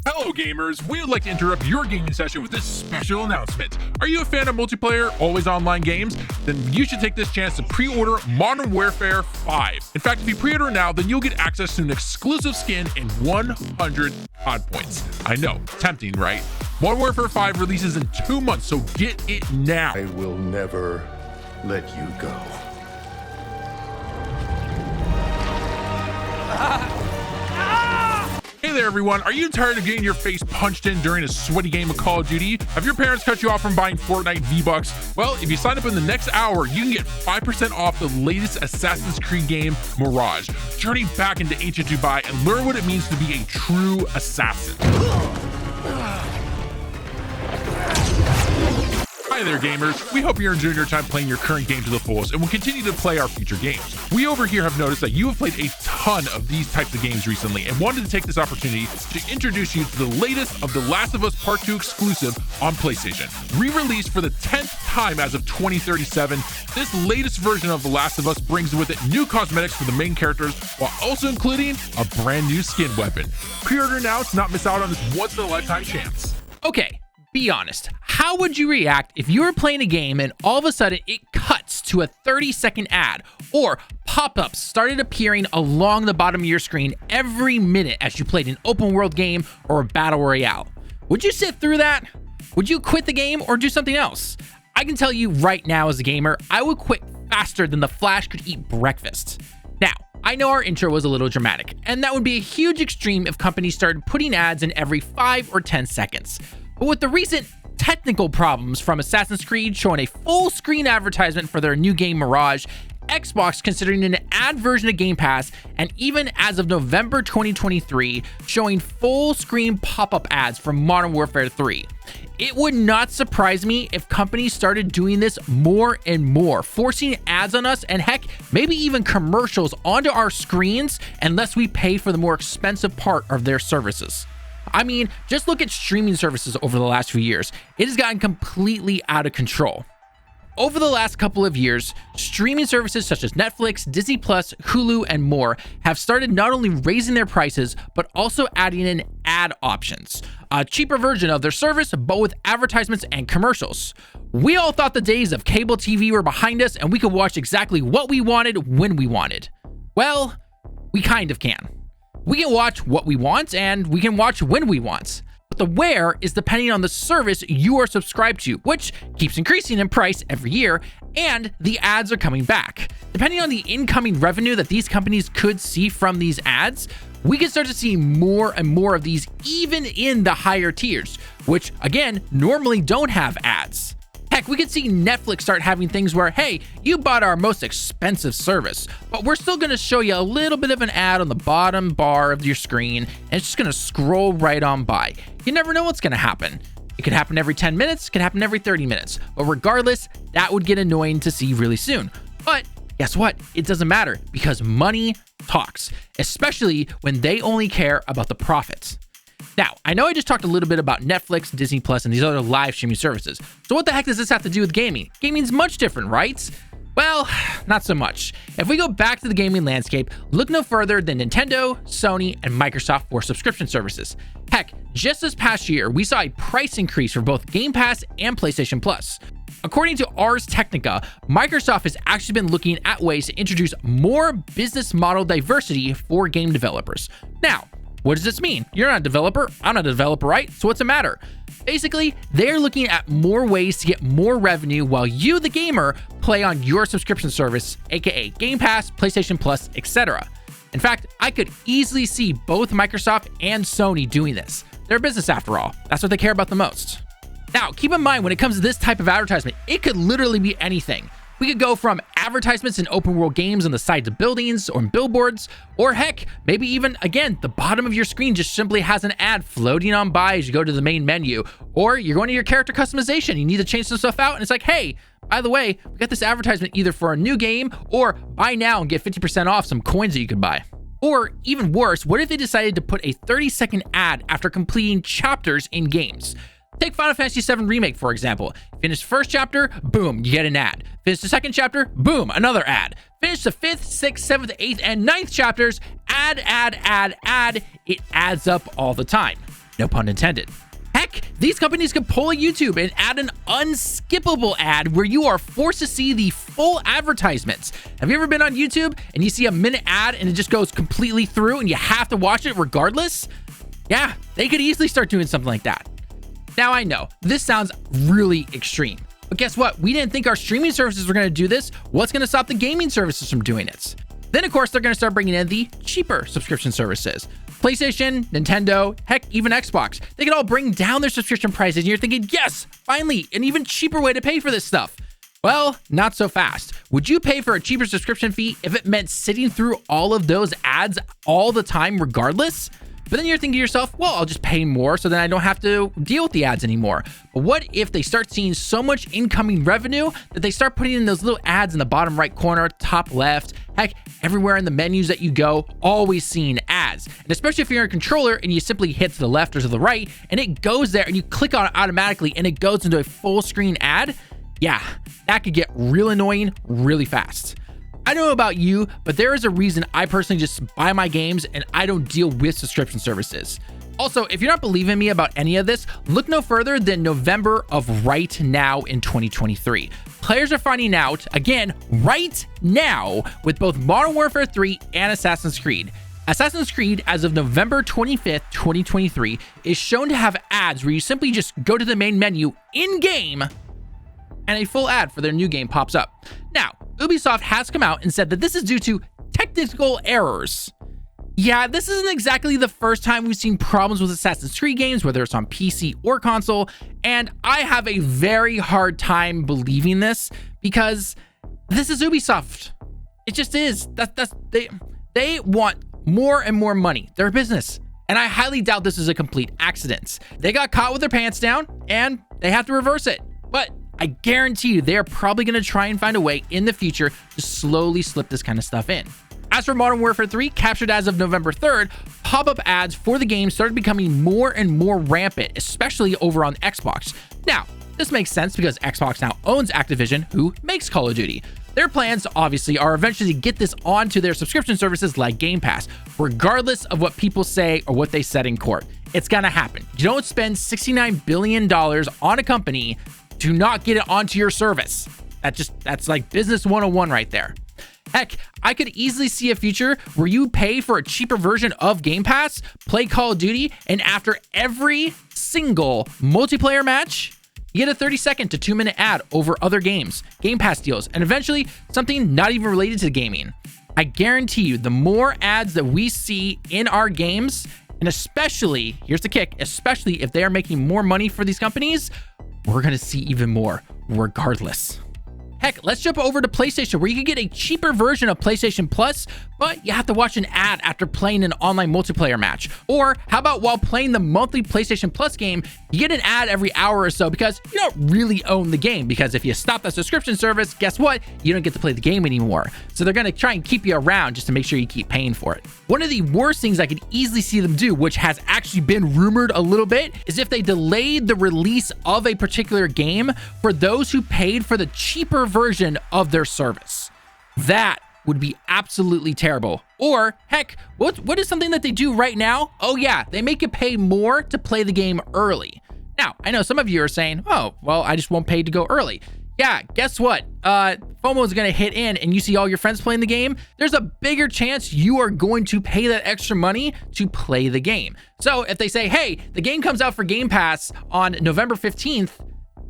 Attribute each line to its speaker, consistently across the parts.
Speaker 1: Hello gamers, we would like to interrupt your gaming session with this special announcement. Are you a fan of multiplayer, always online games? Then you should take this chance to pre-order Modern Warfare 5. In fact, if you pre-order now, then you'll get access to an exclusive skin and 100 COD points. I know, tempting, right? Modern Warfare 5 releases in 2 months, so get it now.
Speaker 2: I will never let you go.
Speaker 1: Hey there everyone, are you tired of getting your face punched in during a sweaty game of Call of Duty? Have your parents cut you off from buying Fortnite V-Bucks? Well, if you sign up in the next hour, you can get 5% off the latest Assassin's Creed game, Mirage. Journey back into ancient Dubai and learn what it means to be a true assassin. Hi there gamers, we hope you're enjoying your time playing your current game to the fullest and will continue to play our future games. We over here have noticed that you have played a ton of these types of games recently and wanted to take this opportunity to introduce you to the latest of The Last of Us Part 2 exclusive on PlayStation. Re-released for the 10th time as of 2037, this latest version of The Last of Us brings with it new cosmetics for the main characters while also including a brand new skin weapon. Pre-order now to not miss out on this once-in-a-lifetime chance.
Speaker 3: Okay, be honest. How would you react if you were playing a game and all of a sudden it cuts to a 30-second ad or pop-ups started appearing along the bottom of your screen every minute as you played an open world game or a battle royale? Would you sit through that? Would you quit the game or do something else? I can tell you right now as a gamer, I would quit faster than the Flash could eat breakfast. Now, I know our intro was a little dramatic, and that would be a huge extreme if companies started putting ads in every 5 or 10 seconds. But with the recent technical problems from Assassin's Creed showing a full screen advertisement for their new game Mirage, Xbox considering an ad version of Game Pass, and even as of November 2023 showing full screen pop-up ads for Modern Warfare 3. It would not surprise me if companies started doing this more and more, forcing ads on us and heck, maybe even commercials onto our screens unless we pay for the more expensive part of their services. I mean, just look at streaming services over the last few years. It has gotten completely out of control. Over the last couple of years, streaming services such as Netflix, Disney+, Hulu, and more have started not only raising their prices, but also adding in ad options. A cheaper version of their service, but with advertisements and commercials. We all thought the days of cable TV were behind us and we could watch exactly what we wanted when we wanted. Well, we kind of can. We can watch what we want and we can watch when we want. But the where is depending on the service you are subscribed to, which keeps increasing in price every year, and the ads are coming back. Depending on the incoming revenue that these companies could see from these ads, we can start to see more and more of these even in the higher tiers, which again, normally don't have ads. Heck, we could see Netflix start having things where, hey, you bought our most expensive service, but we're still going to show you a little bit of an ad on the bottom bar of your screen, and it's just going to scroll right on by. You never know what's going to happen. It could happen every 10 minutes, it could happen every 30 minutes, but regardless, that would get annoying to see really soon. But guess what? It doesn't matter because money talks, especially when they only care about the profits. Now, I know I just talked a little bit about Netflix, Disney+, and these other live streaming services. So what the heck does this have to do with gaming? Gaming's much different, right? Well, not so much. If we go back to the gaming landscape, look no further than Nintendo, Sony, and Microsoft for subscription services. Heck, just this past year, we saw a price increase for both Game Pass and PlayStation Plus. According to Ars Technica, Microsoft has actually been looking at ways to introduce more business model diversity for game developers. Now, what does this mean? You're not a developer, I'm not a developer, right? So what's the matter? Basically, they're looking at more ways to get more revenue while you, the gamer, play on your subscription service, aka Game Pass, PlayStation Plus, etc. In fact, I could easily see both Microsoft and Sony doing this. They're a business after all. That's what they care about the most. Now, keep in mind when it comes to this type of advertisement, it could literally be anything. We could go from advertisements in open world games on the sides of buildings or in billboards, or heck, maybe even, again, the bottom of your screen just simply has an ad floating on by as you go to the main menu, or you're going to your character customization, you need to change some stuff out, and it's like, hey, by the way, we got this advertisement either for a new game, or buy now and get 50% off some coins that you could buy. Or even worse, what if they decided to put a 30-second ad after completing chapters in games? Take Final Fantasy VII Remake, for example. Finish the first chapter, boom, you get an ad. Finish the second chapter, boom, another ad. Finish the 5th, 6th, 7th, 8th, and 9th chapters, ad. It adds up all the time. No pun intended. Heck, these companies can pull a YouTube and add an unskippable ad where you are forced to see the full advertisements. Have you ever been on YouTube and you see a minute ad and it just goes completely through and you have to watch it regardless? Yeah, they could easily start doing something like that. Now I know, this sounds really extreme, but guess what? We didn't think our streaming services were going to do this. What's going to stop the gaming services from doing it? Then of course, they're going to start bringing in the cheaper subscription services. PlayStation, Nintendo, heck, even Xbox. They could all bring down their subscription prices and you're thinking, yes, finally, an even cheaper way to pay for this stuff. Well, not so fast. Would you pay for a cheaper subscription fee if it meant sitting through all of those ads all the time regardless? But then you're thinking to yourself, well, I'll just pay more so then I don't have to deal with the ads anymore. But what if they start seeing so much incoming revenue that they start putting in those little ads in the bottom right corner, top left, heck, everywhere in the menus that you go, always seeing ads. And especially if you're in a controller and you simply hit to the left or to the right and it goes there and you click on it automatically and it goes into a full screen ad, yeah, that could get real annoying really fast. I don't know about you, but there is a reason I personally just buy my games and I don't deal with subscription services. Also, if you're not believing me about any of this, look no further than November of right now in 2023. Players are finding out, again, right now, with both Modern Warfare 3 and Assassin's Creed. Assassin's Creed, as of November 25th, 2023, is shown to have ads where you simply just go to the main menu in-game and a full ad for their new game pops up. Now, Ubisoft has come out and said that this is due to technical errors. Yeah, this isn't exactly the first time we've seen problems with Assassin's Creed games, whether it's on PC or console, and I have a very hard time believing this because this is Ubisoft. It just is. They want more and more money. They're a business. And I highly doubt this is a complete accident. They got caught with their pants down and they have to reverse it. But I guarantee you they're probably going to try and find a way in the future to slowly slip this kind of stuff in. As for Modern Warfare 3, captured as of November 3rd, pop-up ads for the game started becoming more and more rampant, especially over on Xbox. Now, this makes sense because Xbox now owns Activision, who makes Call of Duty. Their plans, obviously, are eventually to get this onto their subscription services like Game Pass, regardless of what people say or what they said in court. It's gonna happen. You don't spend $69 billion on a company to not get it onto your service. That's like business 101 right there. Heck, I could easily see a future where you pay for a cheaper version of Game Pass, play Call of Duty, and after every single multiplayer match, you get a 30-second to 2-minute ad over other games, Game Pass deals, and eventually something not even related to gaming. I guarantee you, the more ads that we see in our games, and especially, here's the kick, especially if they are making more money for these companies, we're going to see even more regardless. Heck, let's jump over to PlayStation where you can get a cheaper version of PlayStation Plus, but you have to watch an ad after playing an online multiplayer match. Or how about while playing the monthly PlayStation Plus game, you get an ad every hour or so because you don't really own the game, because if you stop the subscription service, guess what? You don't get to play the game anymore. So they're going to try and keep you around just to make sure you keep paying for it. One of the worst things I could easily see them do, which has actually been rumored a little bit, is if they delayed the release of a particular game for those who paid for the cheaper version of their service. That would be absolutely terrible. Or heck, what is something that they do right now? Oh yeah, they make you pay more to play the game early. Now, I know some of you are saying, oh, well, I just won't pay to go early. Yeah, guess what? FOMO is going to hit in and you see all your friends playing the game. There's a bigger chance you are going to pay that extra money to play the game. So if they say, hey, the game comes out for Game Pass on November 15th,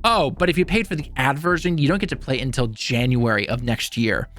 Speaker 3: oh, but if you paid for the ad version, you don't get to play it until January of next year.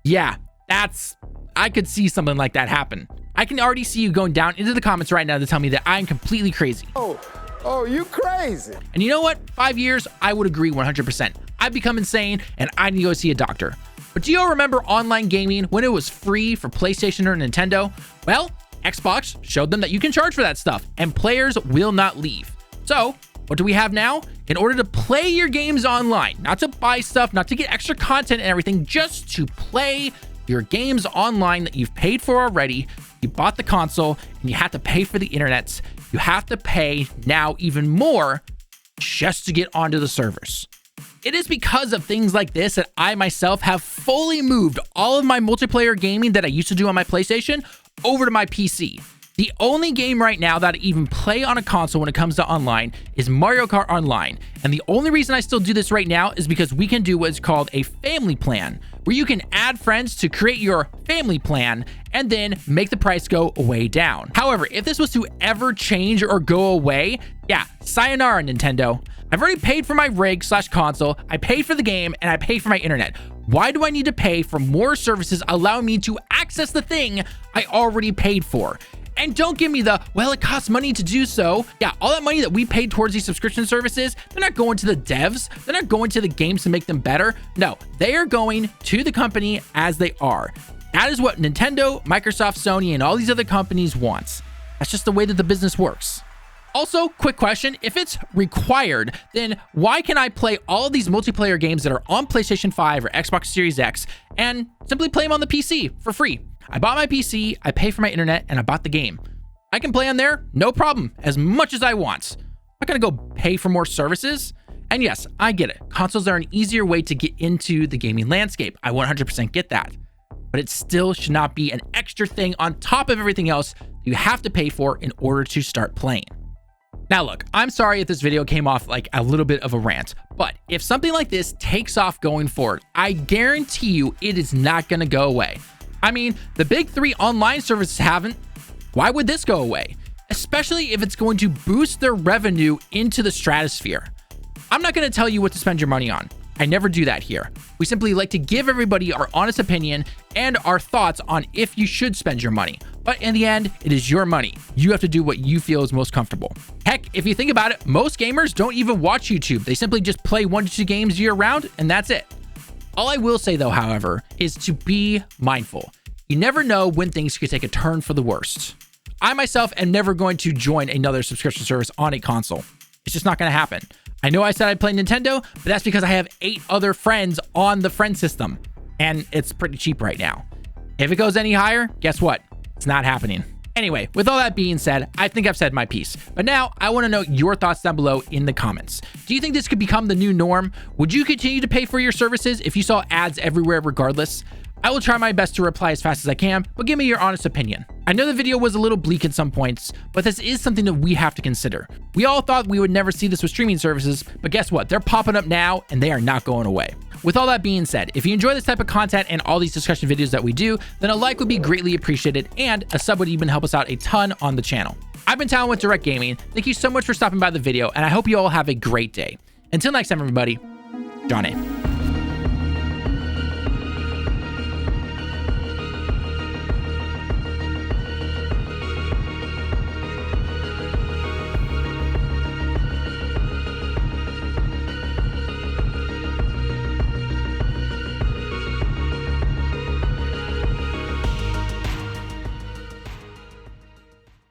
Speaker 3: Yeah, I could see something like that happen. I can already see you going down into the comments right now to tell me that I'm completely crazy.
Speaker 4: Oh, you crazy.
Speaker 3: And you know what? 5 years, I would agree 100%. I've become insane and I need to go see a doctor. But do you all remember online gaming when it was free for PlayStation or Nintendo? Well, Xbox showed them that you can charge for that stuff and players will not leave. So what do we have now? In order to play your games online, not to buy stuff, not to get extra content and everything, just to play your games online that you've paid for already. You bought the console and you have to pay for the internet. You have to pay now even more just to get onto the servers. It is because of things like this that I myself have fully moved all of my multiplayer gaming that I used to do on my PlayStation over to my PC. The only game right now that I even play on a console when it comes to online is Mario Kart Online. And the only reason I still do this right now is because we can do what's called a family plan, where you can add friends to create your family plan and then make the price go way down. However, if this was to ever change or go away, yeah, sayonara, Nintendo. I've already paid for my rig/console, I paid for the game, and I paid for my internet. Why do I need to pay for more services allowing me to access the thing I already paid for? And don't give me the, well, it costs money to do so. Yeah, all that money that we paid towards these subscription services, they're not going to the devs. They're not going to the games to make them better. No, they are going to the company as they are. That is what Nintendo, Microsoft, Sony, and all these other companies want. That's just the way that the business works. Also, quick question, if it's required, then why can I play all of these multiplayer games that are on PlayStation 5 or Xbox Series X and simply play them on the PC for free? I bought my PC, I pay for my internet, and I bought the game. I can play on there, no problem, as much as I want. I'm not gonna go pay for more services. And yes, I get it. Consoles are an easier way to get into the gaming landscape. I 100% get that. But it still should not be an extra thing on top of everything else you have to pay for in order to start playing. Now look, I'm sorry if this video came off like a little bit of a rant, but if something like this takes off going forward, I guarantee you it is not gonna go away. I mean, the big three online services haven't. Why would this go away? Especially if it's going to boost their revenue into the stratosphere. I'm not going to tell you what to spend your money on. I never do that here. We simply like to give everybody our honest opinion and our thoughts on if you should spend your money. But in the end, it is your money. You have to do what you feel is most comfortable. Heck, if you think about it, most gamers don't even watch YouTube. They simply just play 1 to 2 games year round, and that's it. All I will say though, however, is to be mindful. You never know when things could take a turn for the worst. I myself am never going to join another subscription service on a console. It's just not going to happen. I know I said I'd play Nintendo, but that's because I have 8 other friends on the friend system, and it's pretty cheap right now. If it goes any higher, guess what? It's not happening. Anyway, with all that being said, I think I've said my piece. But now I want to know your thoughts down below in the comments. Do you think this could become the new norm? Would you continue to pay for your services if you saw ads everywhere regardless? I will try my best to reply as fast as I can, but give me your honest opinion. I know the video was a little bleak at some points, but this is something that we have to consider. We all thought we would never see this with streaming services, but guess what? They're popping up now and they are not going away. With all that being said, if you enjoy this type of content and all these discussion videos that we do, then a like would be greatly appreciated and a sub would even help us out a ton on the channel. I've been Tallen with Direct Gaming. Thank you so much for stopping by the video and I hope you all have a great day. Until next time, everybody, John A.